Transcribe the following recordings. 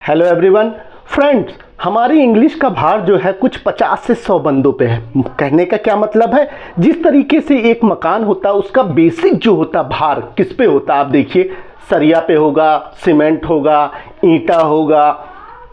Hello everyone friends, हमारी English का भार जो है कुछ 50 से 100 बंदों पे है। कहने का क्या मतलब है, जिस तरीके से एक मकान होता है उसका बेसिक जो होता भार किस पे होता है, आप देखिए सरिया पे होगा, सीमेंट होगा, ईंटा होगा,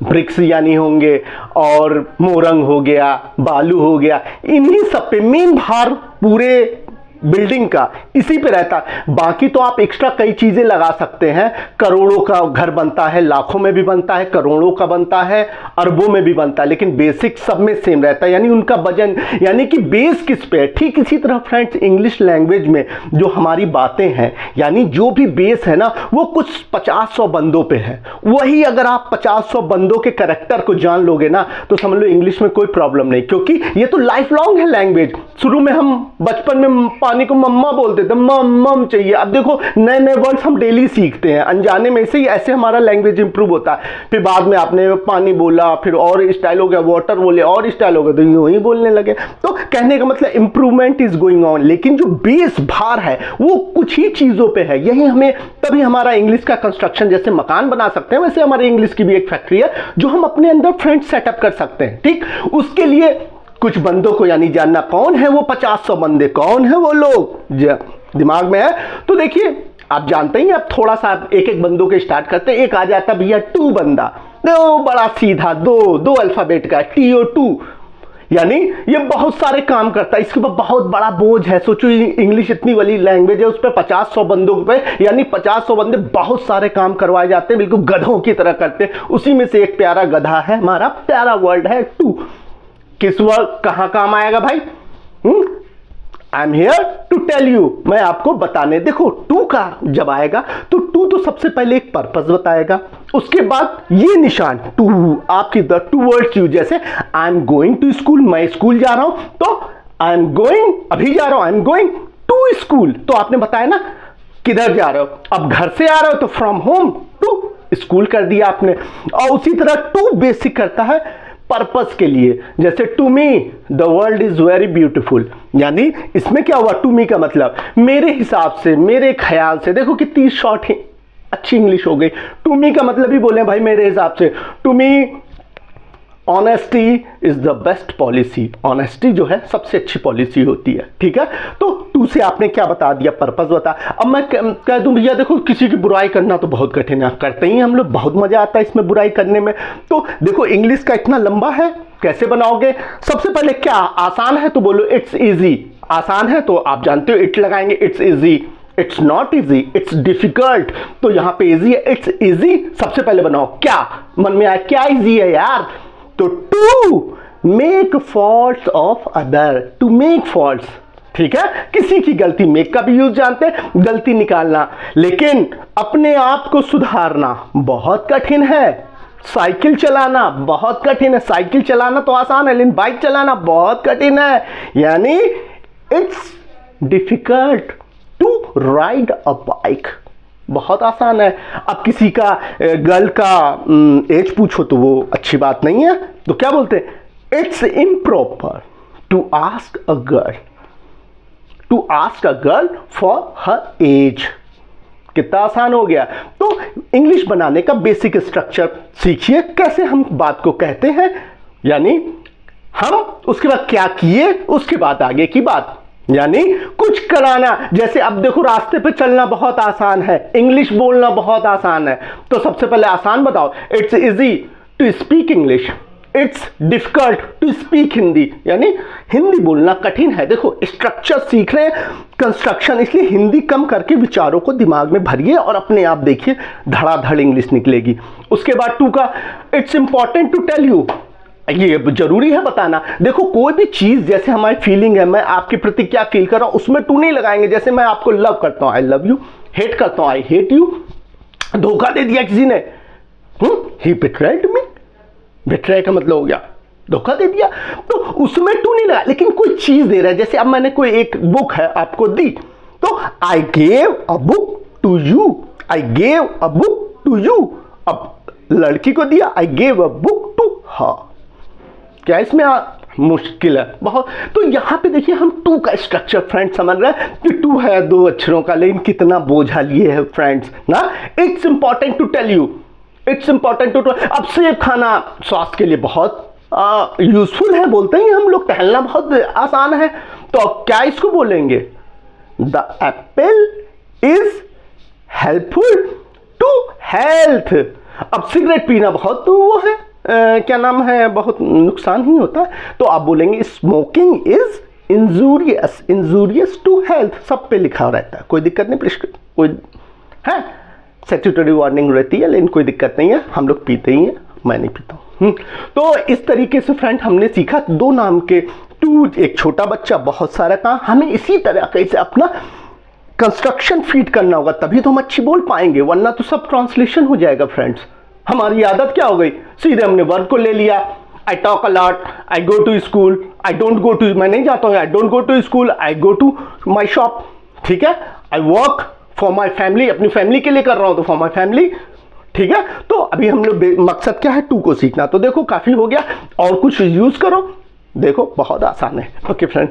ब्रिक्स यानी होंगे, और मोरंग हो गया, बालू हो गया, इन्हीं सब पे मेन भार पूरे बिल्डिंग का इसी पे रहता है। बाकी तो आप एक्स्ट्रा कई चीजें लगा सकते हैं। करोड़ों का घर बनता है, लाखों में भी बनता है, करोड़ों का बनता है, अरबों में भी बनता है, लेकिन बेसिक सब में सेम रहता है, यानी उनका वजन, यानी कि बेस किस पे है। ठीक इसी तरह फ्रेंड्स इंग्लिश लैंग्वेज में जो हमारी बातें हैं, यानी जो भी बेस है ना, वो कुछ 50-100 बंदों पे है। वही अगर आप 50-100 बंदों के कैरेक्टर को जान लोगे ना, तो समझ लो इंग्लिश में कोई प्रॉब्लम नहीं, क्योंकि ये तो लाइफ लॉन्ग है लैंग्वेज। शुरू में हम बचपन में पानी को मम्मा बोलते थे, मम चाहिए। अब देखो नए नए वर्ड्स हम डेली सीखते हैं, अनजाने में से ही ऐसे हमारा लैंग्वेज इंप्रूव होता है। फिर बाद में आपने पानी बोला, फिर और स्टाइल हो गया, वाटर बोले और स्टाइल हो गया, तो यूं ही बोलने लगे। तो कहने का मतलब इंप्रूवमेंट इज गोइंग ऑन, लेकिन जो बेस भार है वो कुछ ही चीजों पे है। यही हमें, तभी हमारा इंग्लिश का कंस्ट्रक्शन, जैसे मकान बना सकते हैं वैसे हमारे इंग्लिश की भी एक फैक्ट्री है जो हम अपने अंदर फ्रेंड्स सेटअप कर सकते हैं। ठीक, उसके लिए कुछ बंदों को यानी जानना, कौन है वो 50-100 बंदे, कौन है वो लोग दिमाग में है। तो देखिए आप जानते ही, आप थोड़ा सा एक एक बंदों के स्टार्ट करते हैं। एक आ जाता भैया टू बंदा, दो बड़ा सीधा, दो अल्फाबेट का TO2, यानी ये बहुत सारे काम करता है, इसके ऊपर बहुत बड़ा बोझ है। सोचो इंग्लिश इतनी बड़ी लैंग्वेज है, उस पर 50-100 बंदों पे, यानी 50-100 बंदे बहुत सारे काम करवाए जाते हैं, बिल्कुल गधों की तरह करते हैं। उसी में से एक प्यारा गधा है, हमारा प्यारा वर्ड है टू। किस वर्ड कहां काम आएगा भाई? I am here to tell you, मैं आपको बताने। देखो टू का जब आएगा तो टू तो सबसे पहले एक पर्पस बताएगा, उसके बाद ये निशान टू, आपकी द टू वर्ड्स यूज, जैसे I am going to school, मैं स्कूल जा रहा हूं, तो आई एम गोइंग, अभी जा रहा हूं, I am going to school, तो आपने बताया ना किधर जा रहे हो। अब घर से आ रहे हो तो फ्रॉम होम टू स्कूल कर दिया आपने। और उसी तरह टू बेसिक करता है पर्पस के लिए, जैसे to me the world is very beautiful, यानी इसमें क्या हुआ, टू मी का मतलब मेरे हिसाब से, मेरे ख्याल से। देखो कितनी शॉर्ट ही अच्छी इंग्लिश हो गई। टू मी का मतलब ही बोले भाई मेरे हिसाब से। To me honesty is the best policy, honesty जो है सबसे अच्छी पॉलिसी होती है। ठीक है, तो टू से आपने क्या बता दिया, पर्पस बता। अब मैं कह दूं भैया देखो किसी की बुराई करना तो बहुत कठिन है, करते ही हम लोग, बहुत मजा आता है इसमें बुराई करने में। तो देखो इंग्लिश का इतना लंबा है, कैसे बनाओगे? सबसे पहले क्या आसान है तो बोलो इट्स इजी, आसान है तो आप जानते हो इट लगाएंगे, it's easy. It's not easy, it's difficult, तो यहां पे इजी है, इट्स इजी सबसे पहले बनाओ। क्या मन में आया, क्या इजी है यार? तो to make faults of other, to make faults, ठीक है, किसी की गलती, मेक का भी यूज जानते हैं, गलती निकालना, लेकिन अपने आप को सुधारना बहुत कठिन है। साइकिल चलाना बहुत कठिन है, साइकिल चलाना तो आसान है, लेकिन बाइक चलाना बहुत कठिन है, यानी it's difficult to ride a bike, बहुत आसान है। अब किसी का गर्ल का एज पूछो तो वो अच्छी बात नहीं है, तो क्या बोलते हैं, it's improper to ask a girl for her age. कितना आसान हो गया। तो इंग्लिश बनाने का बेसिक स्ट्रक्चर सीखिए, कैसे हम बात को कहते हैं, यानी हम उसके बाद क्या किए, उसके बाद आगे की बात, यानी कुछ कराना। जैसे अब देखो रास्ते पे चलना बहुत आसान है, इंग्लिश बोलना बहुत आसान है, तो सबसे पहले आसान बताओ, it's easy to speak English, it's difficult to speak Hindi, यानी हिंदी बोलना कठिन है। देखो स्ट्रक्चर सीख रहे हैं, कंस्ट्रक्शन, इसलिए हिंदी कम करके विचारों को दिमाग में भरिए और अपने आप देखिए धड़ाधड़ इंग्लिश निकलेगी। उसके बाद टू का, it's important to tell you, ये जरूरी है बताना। देखो कोई भी चीज, जैसे हमारी फीलिंग है, मैं आपके प्रति क्या फील कर रहा हूं, उसमें टू नहीं लगाएंगे। जैसे मैं आपको लव करता हूं, आई लव यू, हेट करता हूं, आई हेट यू, धोखा दे दिया किसी ने, ही बिट्रेड मी, बिट्रे का मतलब हो गया धोखा दे दिया, तो उसमें टू नहीं लगा। लेकिन कोई चीज दे रहा है, जैसे अब मैंने कोई एक बुक है आपको दी, तो I gave a book to you, I gave a book to you. अब लड़की को दिया, I gave a book to her, क्या इसमें मुश्किल है बहुत। तो यहां पे देखिए हम टू का स्ट्रक्चर फ्रेंड्स समझ रहे हैं कि टू है दो अक्षरों का, लेकिन कितना बोझा लिए है फ्रेंड्स ना। It's important to tell you, it's important to, अब सेब खाना स्वास्थ्य के लिए बहुत यूजफुल है, बोलते ही हम लोग, टहलना बहुत आसान है, तो क्या इसको बोलेंगे? The apple is helpful to health. अब सिगरेट पीना बहुत तो वो है क्या नाम है, बहुत नुकसान ही होता है, तो आप बोलेंगे smoking is injurious to health. सब पे लिखा रहता है, कोई दिक्कत नहीं, कोई है स्टैट्यूटरी वार्निंग रहती है, लेकिन कोई दिक्कत नहीं है, हम लोग पीते ही हैं, मैं नहीं पीता हूँ। तो इस तरीके से फ्रेंड हमने सीखा दो नाम के, टू एक छोटा बच्चा बहुत सारा काम, हमें इसी तरह कैसे अपना कंस्ट्रक्शन फीड करना होगा, तभी तो हम अच्छी बोल पाएंगे, वरना तो सब ट्रांसलेशन हो जाएगा फ्रेंड्स। हमारी आदत क्या हो गई, सीधे हमने वर्ब को ले लिया, I talk a lot, I go to school, I don't go to, मैं नहीं जाता हूँ, I don't go to school, I go to my shop, ठीक है, I work for my family, अपनी फैमिली के लिए कर रहा हूँ तो फॉर माई फैमिली, ठीक है। तो अभी हम लोग मकसद क्या है, टू को सीखना, तो देखो काफी हो गया, और कुछ यूज करो, देखो बहुत आसान है। Okay friend.